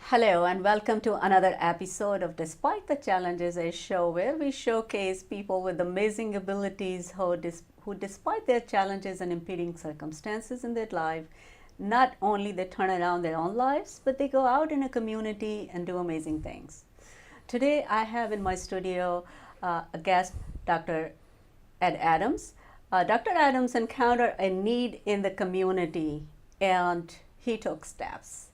Hello and welcome to another episode of Despite the Challenges, a show where we showcase people with amazing abilities who despite their challenges and impeding circumstances in their life, not only they turn around their own lives, but they go out in a community and do amazing things. Today I have in my studio a guest, Dr. Ed Adams. Dr. Adams encountered a need in the community and he took steps.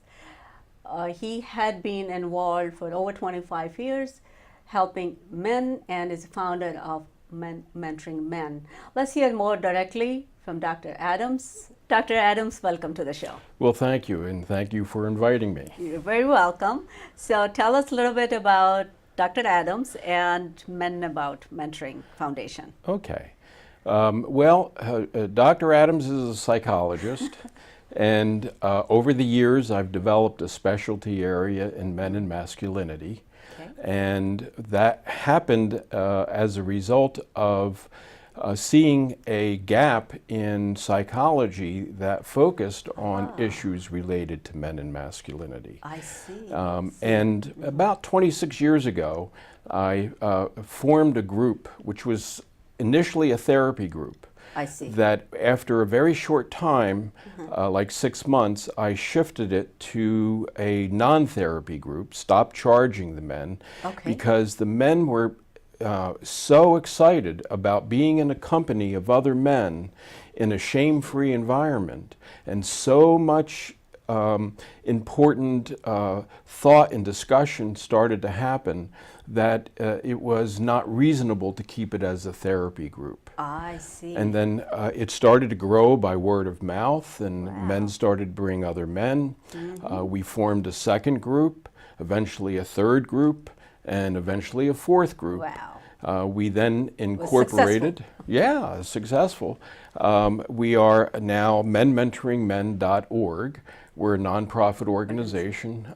He had been involved for over 25 years helping men and is founder of Mentoring Men. Let's hear more directly from Dr. Adams. Dr. Adams, welcome to the show. Well, thank you, and thank you for inviting me. You're very welcome. So tell us a little bit about Dr. Adams and Men About Mentoring Foundation. Okay. Dr. Adams is a psychologist. And over the years, I've developed a specialty area in men and masculinity. Okay. And that happened as a result of seeing a gap in psychology that focused on issues related to men and masculinity. I see. And about 26 years ago, I formed a group, which was initially a therapy group. I see. That after a very short time, like 6 months, I shifted it to a non-therapy group, stopped charging the men, because the men were so excited about being in a company of other men in a shame-free environment, and so much important thought and discussion started to happen that it was not reasonable to keep it as a therapy group. I see. And then it started to grow by word of mouth, and men started to bring other men. We formed a second group, eventually a third group, and eventually a fourth group. Wow. We then incorporated, successful. We are now menmentoringmen.org. We're a nonprofit organization.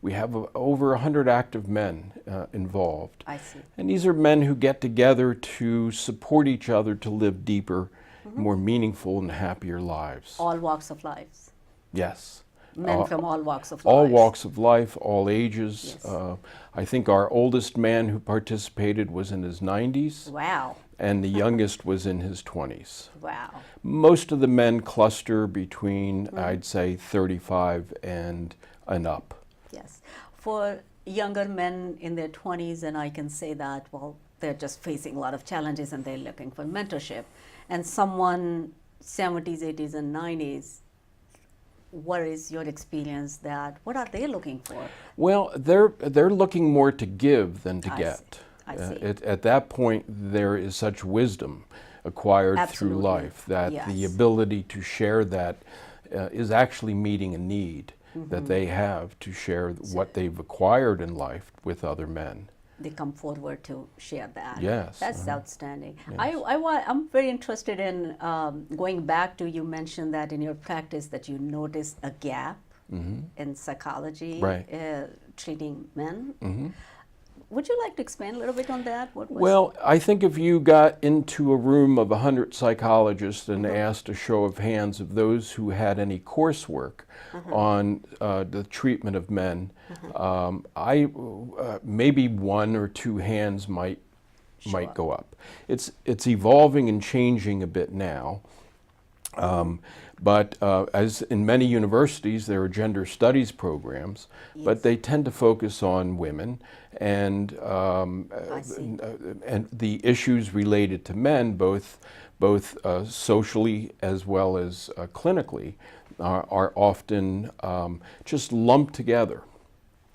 We have over 100 active men involved. I see. And these are men who get together to support each other to live deeper, more meaningful and happier lives. All walks of life. Yes. Men from all walks of life. All walks of life, all ages. Yes. I think our oldest man who participated was in his 90s. Wow. And the youngest was in his 20s. Wow. Most of the men cluster between, I'd say, 35 and up. Yes. For younger men in their 20s, and I can say that, well, they're just facing a lot of challenges and they're looking for mentorship. And someone 70s, 80s, and 90s, what is your experience that, what are they looking for? Well, they're looking more to give than to get. I see. At that point, there is such wisdom acquired through life that the ability to share that is actually meeting a need that they have to share what they've acquired in life with other men. They come forward to share that. Yes. That's outstanding. Yes. I'm very interested in going back to, you mentioned that in your practice that you noticed a gap in psychology, treating men. Would you like to expand a little bit on that? Well, I think if you got into a room of 100 psychologists and asked a show of hands of those who had any coursework on the treatment of men, maybe one or two hands might go up. It's evolving and changing a bit now. But as in many universities, there are gender studies programs, but they tend to focus on women, and the issues related to men, both socially as well as clinically, are often just lumped together.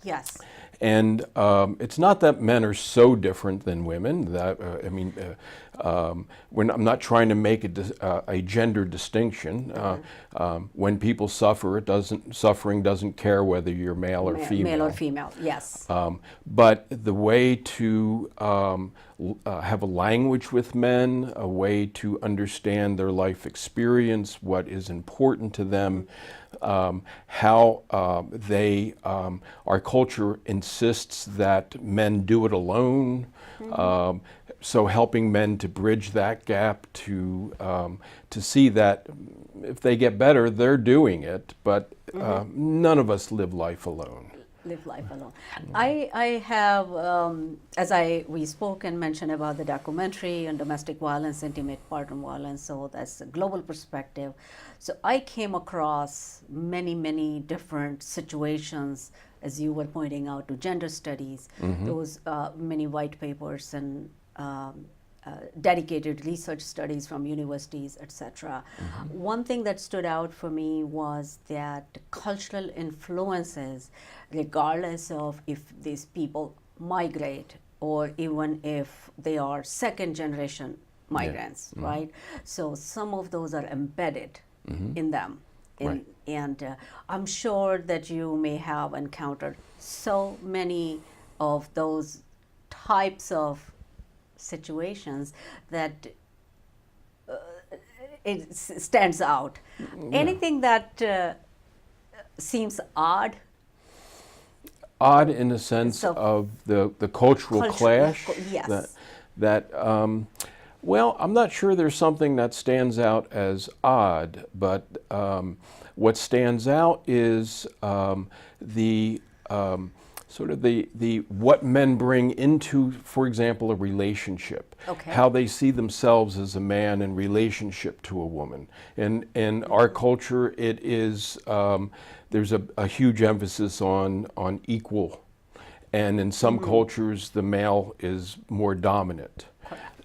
Yes. And it's not that men are so different than women. That I'm not trying to make a gender distinction. When people suffer, suffering doesn't care whether you're male or female. Male or female, yes. But the way to have a language with men, a way to understand their life experience, what is important to them, how our culture insists that men do it alone. So helping men to bridge that gap, to see that if they get better, they're doing it, but none of us live life alone. Live life alone. I have, as we spoke and mentioned about the documentary on domestic violence, intimate partner violence, so that's a global perspective. So I came across many different situations, as you were pointing out, to gender studies, those many white papers and dedicated research studies from universities, etc. One thing that stood out for me was that cultural influences, regardless of if these people migrate or even if they are second generation migrants, right? So some of those are embedded in them. And I'm sure that you may have encountered so many of those types of situations that it stands out. Anything that seems odd? Odd in the sense of the cultural clash? Yes. Well, I'm not sure there's something that stands out as odd, but what stands out is what men bring into, for example, a relationship. How they see themselves as a man in relationship to a woman. And in our culture, it is there's a huge emphasis on equal, and in some cultures, the male is more dominant.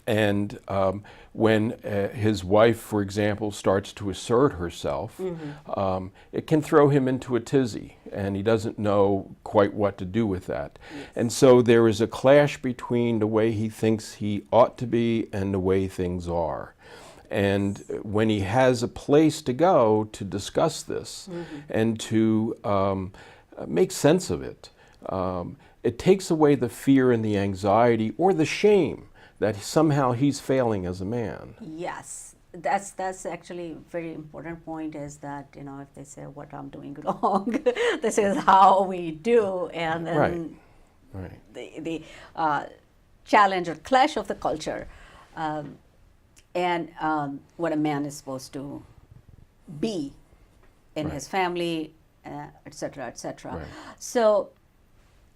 And when his wife, for example, starts to assert herself, it can throw him into a tizzy, and he doesn't know quite what to do with that. And so there is a clash between the way he thinks he ought to be and the way things are. And when he has a place to go to discuss this and to make sense of it, it takes away the fear and the anxiety or the shame that somehow he's failing as a man. Yes, that's actually a very important point, is that, if they say what I'm doing wrong, this is how we do, and then the challenge or clash of the culture, and what a man is supposed to be in his family, etc., etc. So,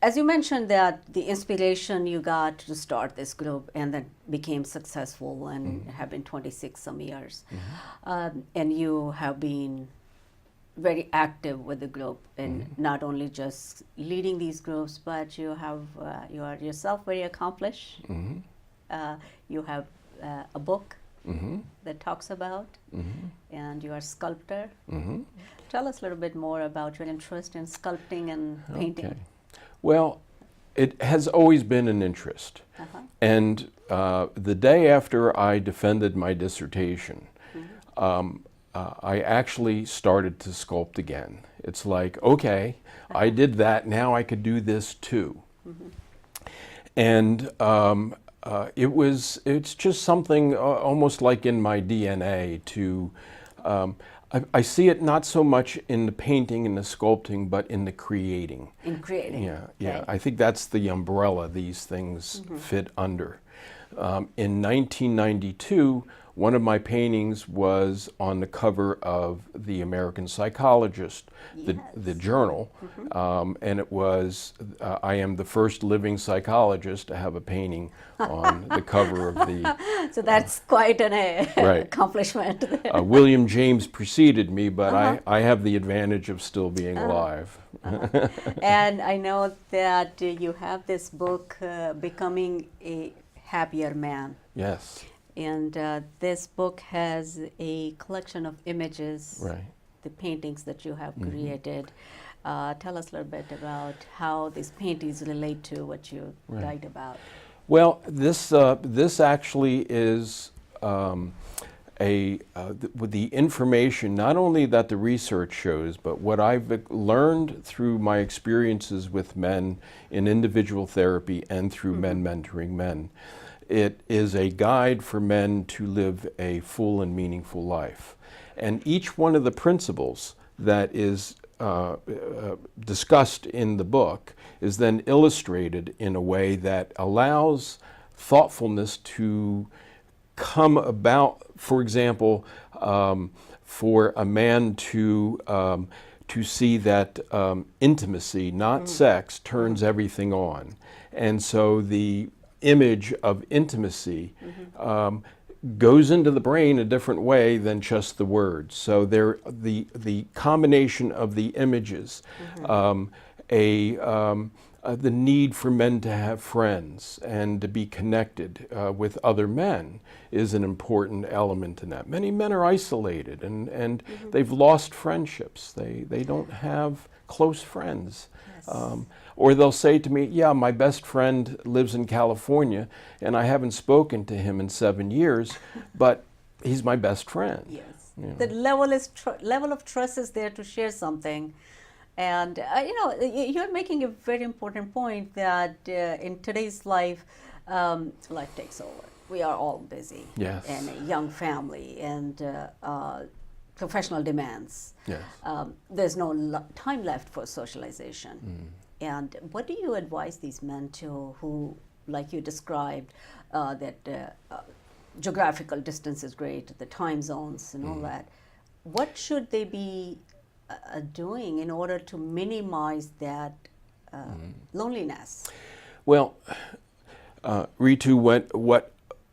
as you mentioned, that the inspiration you got to start this group and then became successful and have been 26 some years, and you have been very active with the group and not only just leading these groups, but you are yourself very accomplished. You have a book that talks about, and you are a sculptor. Tell us a little bit more about your interest in sculpting and painting. Well, it has always been an interest. And the day after I defended my dissertation, I actually started to sculpt again. It's like, okay, I did that, now I could do this too. And it's just something almost like in my DNA to, I see it not so much in the painting and the sculpting, but in the creating. In creating. Yeah. I think that's the umbrella these things fit under. In 1992, one of my paintings was on the cover of the American Psychologist, the journal, and it was, I am the first living psychologist to have a painting on the cover of the... So that's quite an accomplishment. William James preceded me, but I have the advantage of still being alive. And I know that you have this book, Becoming a Happier Man. Yes. And this book has a collection of images, the paintings that you have created. Tell us a little bit about how these paintings relate to what you write about. Well, this actually is with the information, not only that the research shows, but what I've learned through my experiences with men in individual therapy and through Men Mentoring Men. It is a guide for men to live a full and meaningful life. And each one of the principles that is discussed in the book is then illustrated in a way that allows thoughtfulness to come about. For example, for a man to see that intimacy, not sex, turns everything on. And so the image of intimacy goes into the brain a different way than just the words. So the combination of the images, the need for men to have friends and to be connected with other men is an important element in that. Many men are isolated and they've lost friendships. They don't have close friends. Yes. Or they'll say to me, yeah, my best friend lives in California and I haven't spoken to him in 7 years, but he's my best friend. Yes. You know. The level of trust is there to share something. And you're making a very important point that in today's life, life takes over. We are all busy. Yes. And a young family and professional demands. Yes. There's no time left for socialization. And what do you advise these men to who, like you described, that geographical distance is great, the time zones and all that. What should they be doing in order to minimize that loneliness? Well, Ritu,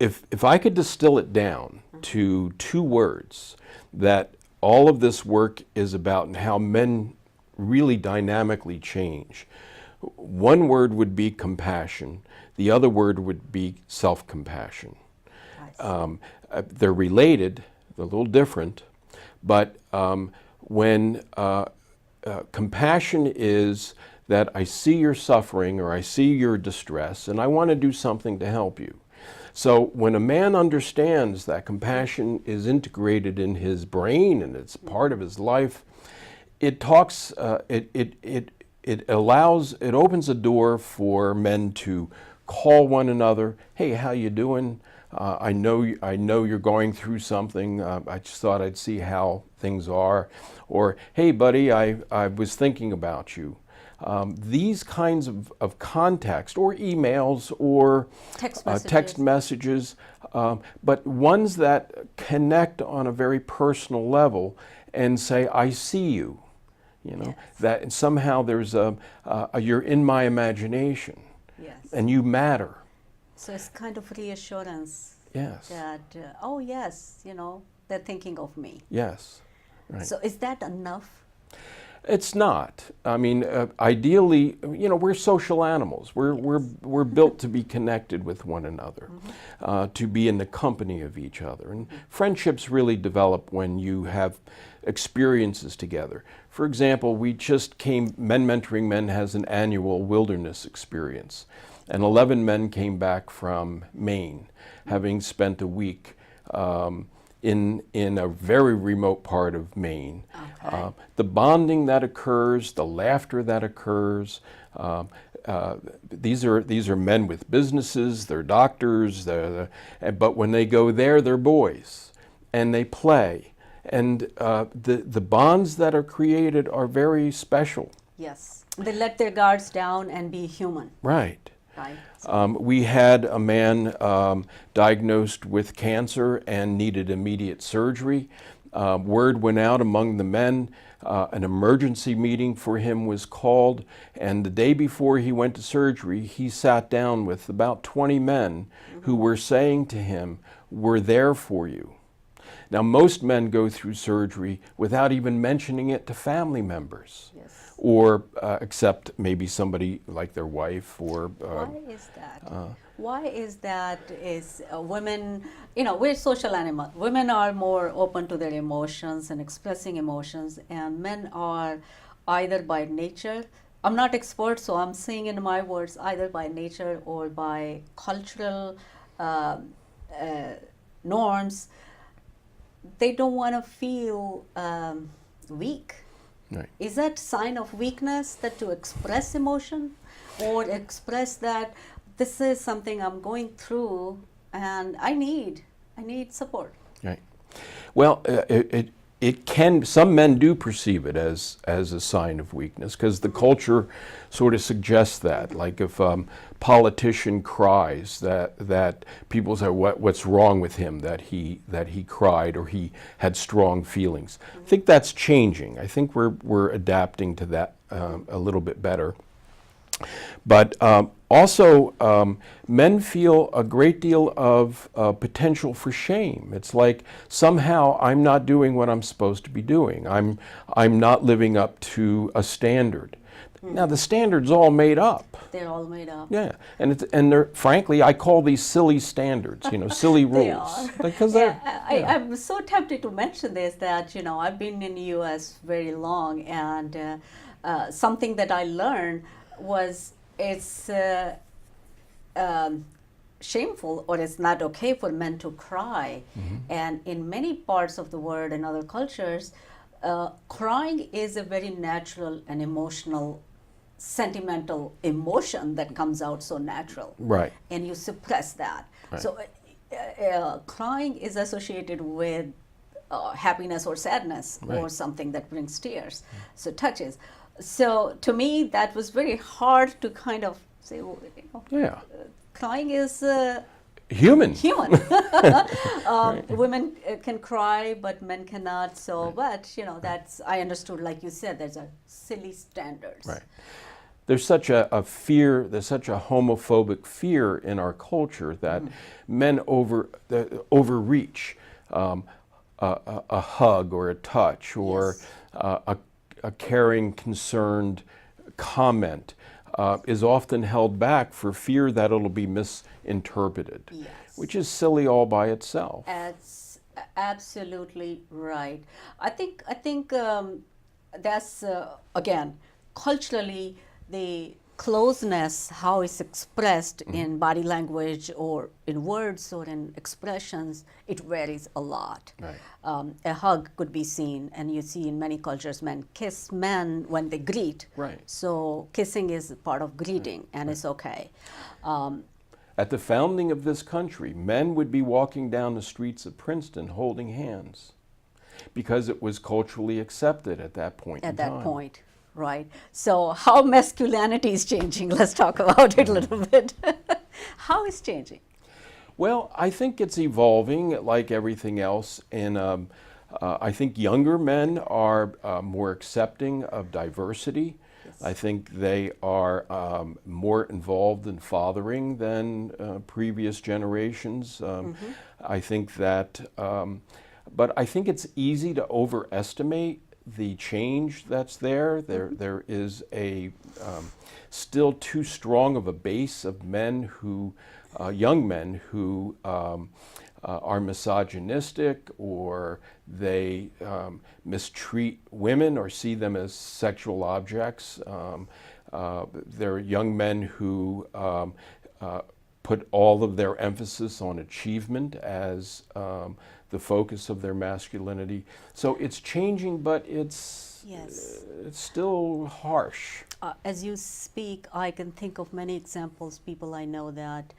if I could distill it down to 2 words that all of this work is about and how men really dynamically change, one word would be compassion. The other word would be self-compassion. They're related, they're a little different, but when compassion is that I see your suffering or I see your distress and I want to do something to help you. So when a man understands that compassion is integrated in his brain and it's part of his life, it talks, it opens a door for men to call one another. Hey, how you doing? I know you're going through something. I just thought I'd see how things are. Or, hey, buddy, I was thinking about you. These kinds of context, or emails, or text messages, but ones that connect on a very personal level and say, I see you. You know, yes. That somehow there's you're in my imagination. Yes. And you matter. So it's kind of reassurance. Yes. That, oh yes, they're thinking of me. Yes. Right. So is that enough? It's not. I mean, ideally, we're social animals. We're built to be connected with one another, to be in the company of each other. And friendships really develop when you have experiences together. For example, Men Mentoring Men has an annual wilderness experience. And 11 men came back from Maine, having spent a week in a very remote part of Maine. Okay. The bonding that occurs, the laughter that occurs, these are men with businesses, they're doctors, but when they go there, they're boys, and they play. And the bonds that are created are very special. Yes, they let their guards down and be human. Right. Right. We had a man diagnosed with cancer and needed immediate surgery. Word went out among the men. An emergency meeting for him was called, and the day before he went to surgery, he sat down with about 20 men who were saying to him, "We're there for you." Now, most men go through surgery without even mentioning it to family members. Yes. Or except maybe somebody like their wife or... Why is that? Why is that? Women, we're social animals. Women are more open to their emotions and expressing emotions, and men are either by nature I'm not expert, so I'm saying in my words, either by nature or by cultural um, uh, norms, they don't want to feel weak. Right. Is that sign of weakness, that to express emotion or express that this is something I'm going through and I need support? Right. Well, it can. Some men do perceive it as a sign of weakness because the culture sort of suggests that. Like if politician cries, that people say what's wrong with him, that he cried or he had strong feelings. I think that's changing. I think we're adapting to that a little bit better. But also, men feel a great deal of potential for shame. It's like somehow I'm not doing what I'm supposed to be doing. I'm not living up to a standard. Now the standard's all made up. They're all made up. Yeah, and they're frankly, I call these silly standards. Silly rules. They are. Because I'm so tempted to mention this that I've been in the U.S. very long, and something that I learned was it's shameful or it's not okay for men to cry. And in many parts of the world and other cultures, crying is a very natural and emotional, sentimental emotion that comes out so natural. Right. And you suppress that. Right. So crying is associated with happiness or sadness, Right. or something that brings tears, so touches. So to me, that was very hard to kind of say, Yeah. Crying is Human. human. Women can cry, but men cannot. So, but that's, I understood, like you said, there's a silly standards. Right. There's such a fear, there's such a homophobic fear in our culture that men overreach a hug or a touch or Yes. a caring, concerned comment is often held back for fear that it'll be misinterpreted, Yes. which is silly all by itself. That's absolutely right. I think that's again culturally the closeness, how it's expressed in body language or in words or in expressions, it varies a lot. Right. A hug could be seen, and you see in many cultures men kiss men when they greet. Right. So kissing is part of greeting, and it's okay. At the founding of this country, men would be walking down the streets of Princeton holding hands because it was culturally accepted at that point in At that time. point, right? So how masculinity is changing? Let's talk about it a little bit. How is changing? Well, I think it's evolving like everything else, and I think younger men are more accepting of diversity. Yes. I think they are more involved in fathering than previous generations. I think that, but I think it's easy to overestimate the change that's there. There is a still too strong of a base of men who, young men who are misogynistic, or they mistreat women or see them as sexual objects. There are young men who put all of their emphasis on achievement as the focus of their masculinity. So it's changing, but it's still harsh. As you speak, I can think of many examples, people I know that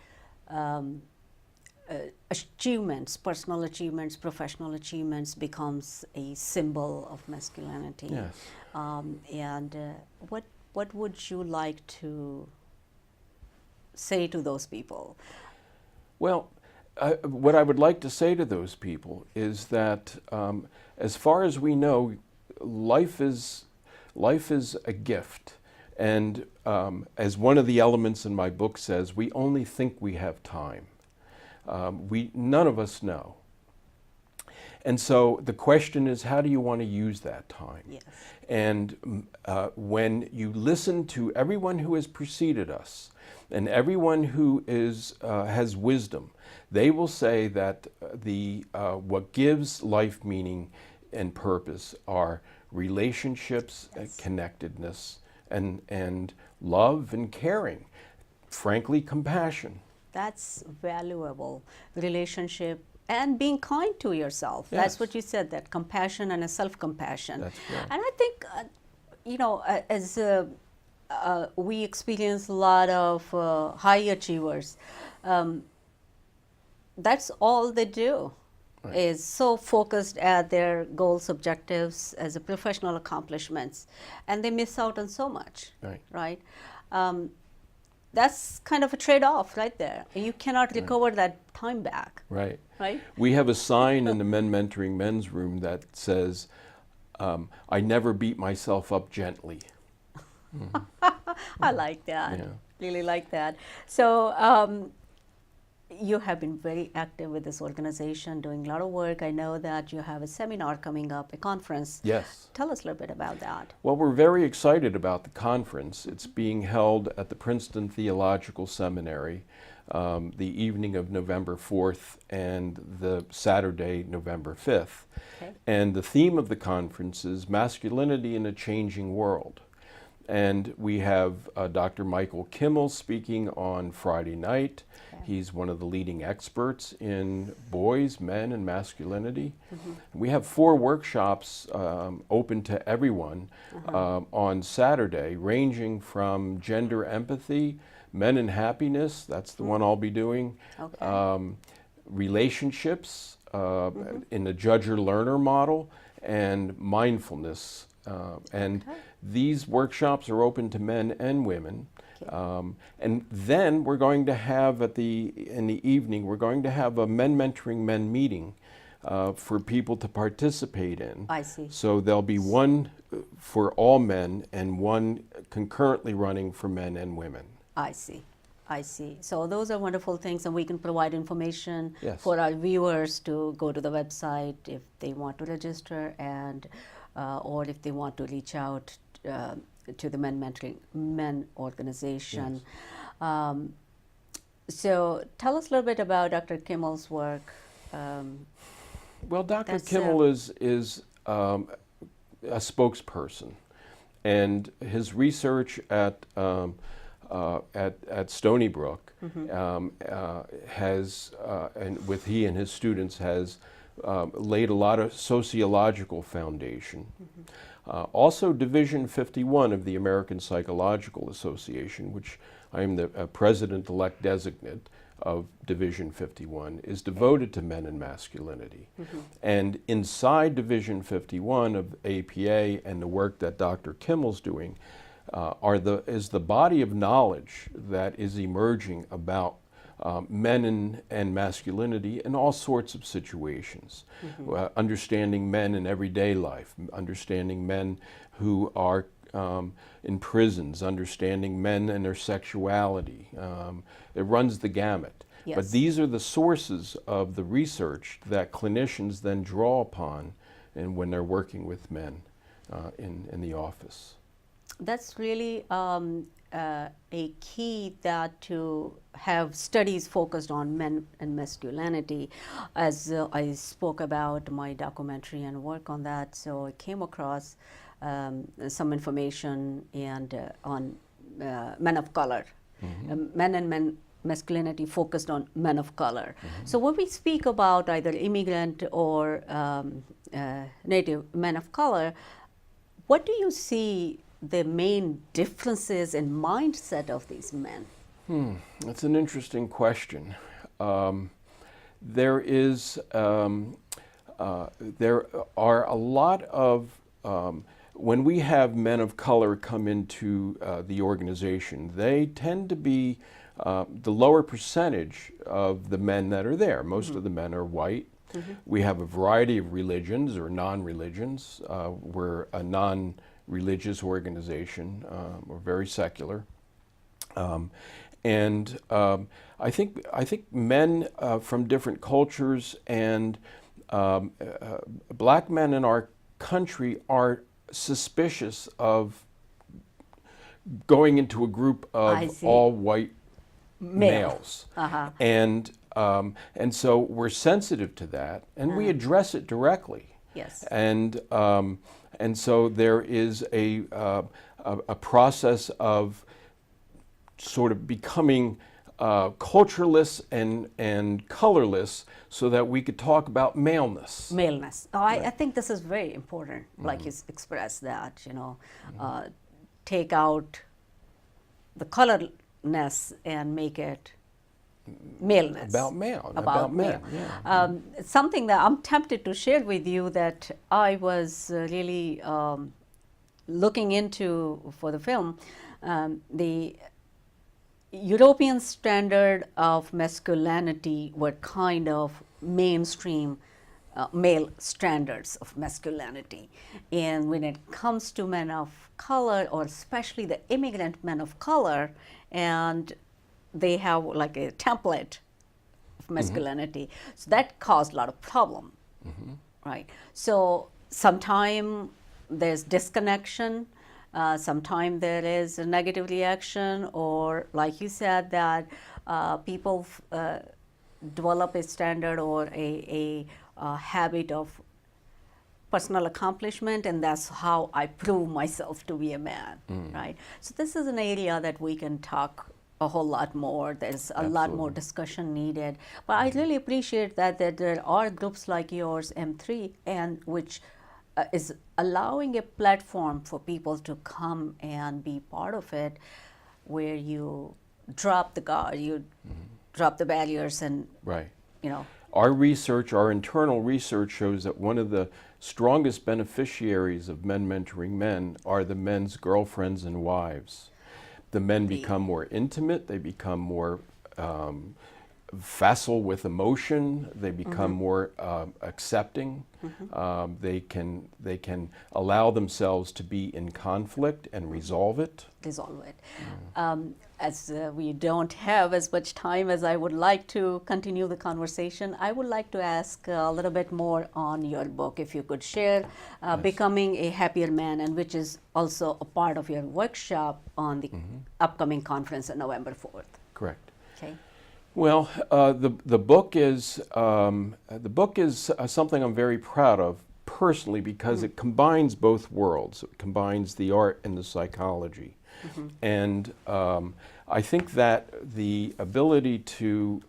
achievements, personal achievements, professional achievements becomes a symbol of masculinity. Yes. And what would you like to say to those people? Well, what I would like to say to those people is that as far as we know, life is a gift. And as one of the elements in my book says, we only think we have time. None of us know. And so the question is, how do you want to use that time? Yes. And when you listen to everyone who has preceded us and everyone who has wisdom, they will say that what gives life meaning and purpose are relationships, Yes. connectedness, and love and caring, frankly, compassion. That's valuable. Relationship and being kind to yourself. Yes. That's what you said, that compassion and a self-compassion. That's correct. And I think, as we experience a lot of high achievers, that's all they do. Right. Is so focused at their goals, objectives, as a professional accomplishments, and they miss out on so much. Right. Right. That's kind of a trade-off right there. You cannot recover that time back. Right. Right. We have a sign in the Men Mentoring Men's room that says, "I never beat myself up gently." I like that. Yeah. Really like that. So. You have been very active with this organization, doing a lot of work. I know that you have a seminar coming up, a conference. Yes. Tell us a little bit about that. Well, we're very excited about the conference. It's being held at the Princeton Theological Seminary the evening of November 4th and the Saturday, November 5th. Okay. And the theme of the conference is Masculinity in a Changing World. And we have Dr. Michael Kimmels speaking on Friday night. Okay. He's one of the leading experts in boys, men, and masculinity. Mm-hmm. We have 4 workshops open to everyone on Saturday, ranging from gender empathy, men and happiness, that's the one I'll be doing, okay. Relationships in the judger-learner model, and mindfulness. And these workshops are open to men and women. Okay. And then we're going to have in the evening, we're going to have a Men Mentoring Men meeting for people to participate in. I see. So there'll be one for all men and one concurrently running for men and women. I see. I see. So those are wonderful things, and we can provide information yes. for our viewers to go to the website if they want to register, and or if they want to reach out to the Men Mentoring Men organization. Yes. So tell us a little bit about Dr. Kimmels' work. Well, Dr. Kimmel is a spokesperson, and his research at Stony Brook has, and with he and his students, has laid a lot of sociological foundation. Also, Division 51 of the American Psychological Association, which I am the president-elect designate of Division 51, is devoted to men and masculinity. And inside Division 51 of APA and the work that Dr. Kimmel's doing is the body of knowledge that is emerging about men and masculinity in all sorts of situations. Understanding men in everyday life, understanding men who are in prisons, understanding men and their sexuality. It runs the gamut. Yes. But these are the sources of the research that clinicians then draw upon and when they're working with men in the office. That's really a key, that to have studies focused on men and masculinity. As I spoke about my documentary and work on that, so I came across some information and on men of color, men and masculinity focused on men of color. So when we speak about either immigrant or native men of color, what do you see the main differences in mindset of these men? That's an interesting question. There are a lot of when we have men of color come into the organization, they tend to be the lower percentage of the men that are there. Most of the men are white. We have a variety of religions or non-religions. We're a non-religious organization. We're very secular. And I think men from different cultures and black men in our country are suspicious of going into a group of all white males. And so we're sensitive to that, and we address it directly. Yes. And so there is a a process of sort of becoming cultureless and colorless so that we could talk about maleness. Maleness. Oh, I think this is very important, like you expressed that, take out the colorness and make it maleness. About male. About men. male. Yeah. Something that I'm tempted to share with you that I was really looking into for the film, the European standard of masculinity were kind of mainstream male standards of masculinity. And when it comes to men of color, or especially the immigrant men of color, and they have like a template of masculinity, so that caused a lot of problem, right? So sometime there's disconnection, sometime there is a negative reaction, or like you said, that people develop a standard or a habit of personal accomplishment, and that's how I prove myself to be a man, right? So this is an area that we can talk a whole lot more. There's a lot more discussion needed. But I really appreciate that there are groups like yours, M3, and which is allowing a platform for people to come and be part of it, where you drop the guard, you drop the barriers, and Our research, our internal research, shows that one of the strongest beneficiaries of Men Mentoring Men are the men's girlfriends and wives. The men become more intimate, they become more facile with emotion, they become more accepting, they can allow themselves to be in conflict and resolve it. As we don't have as much time as I would like to continue the conversation, I would like to ask a little bit more on your book, if you could share Becoming a Happier Man, and which is also a part of your workshop on the upcoming conference on November 4th. Correct. Okay. Well, the book is something I'm very proud of personally, because it combines both worlds. It combines the art and the psychology. And I think that the ability to,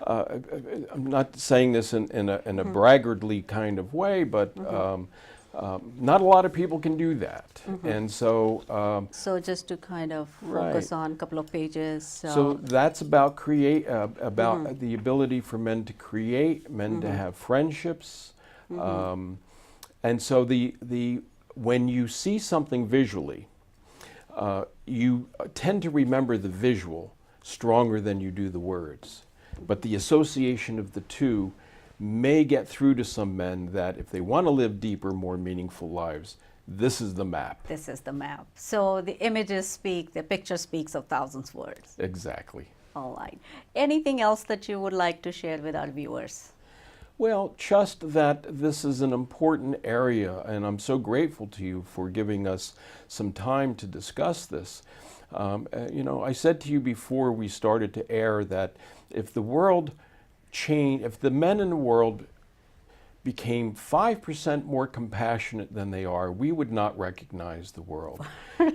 I'm not saying this in a braggartly kind of way, but not a lot of people can do that. And so so just to kind of focus on a couple of pages. So that's about the ability for men to create, men to have friendships. And so when you see something visually, you tend to remember the visual stronger than you do the words. But the association of the two may get through to some men that if they want to live deeper, more meaningful lives, this is the map. This is the map. So the images speak, the picture speaks of thousands words. Exactly. All right. Anything else that you would like to share with our viewers? Well, just that this is an important area, and I'm so grateful to you for giving us some time to discuss this. I said to you before we started to air that if the men in the world became 5% more compassionate than they are, we would not recognize the world.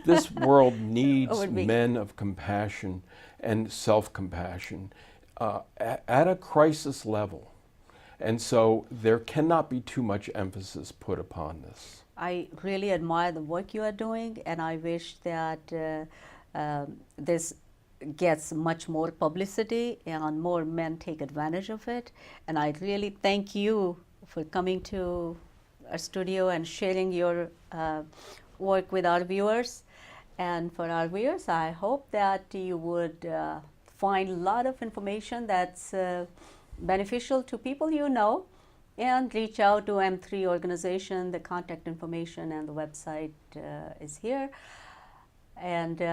This world needs men of compassion and self-compassion at a crisis level. And so there cannot be too much emphasis put upon this. I really admire the work you are doing, and I wish that this gets much more publicity and more men take advantage of it. And I really thank you for coming to our studio and sharing your work with our viewers. And for our viewers, I hope that you would find a lot of information that's beneficial to people you know, and reach out to M3 organization. The contact information and the website is here. And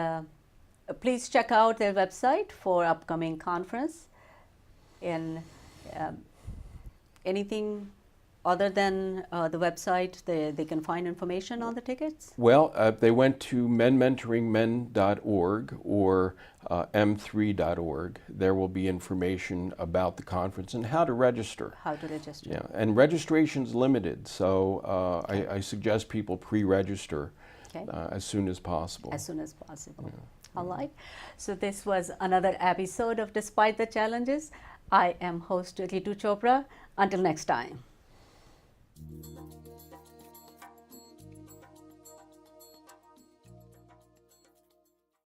please check out their website for upcoming conference. And anything other than the website, they can find information on the tickets? Well, they went to menmentoringmen.org or m3.org. There will be information about the conference and how to register. How to register. Yeah, and registration's limited, so I suggest people pre-register Okay. as soon as possible. As soon as possible. Yeah. All right. So this was another episode of Despite the Challenges. I am host Ritu Chopra. Until next time.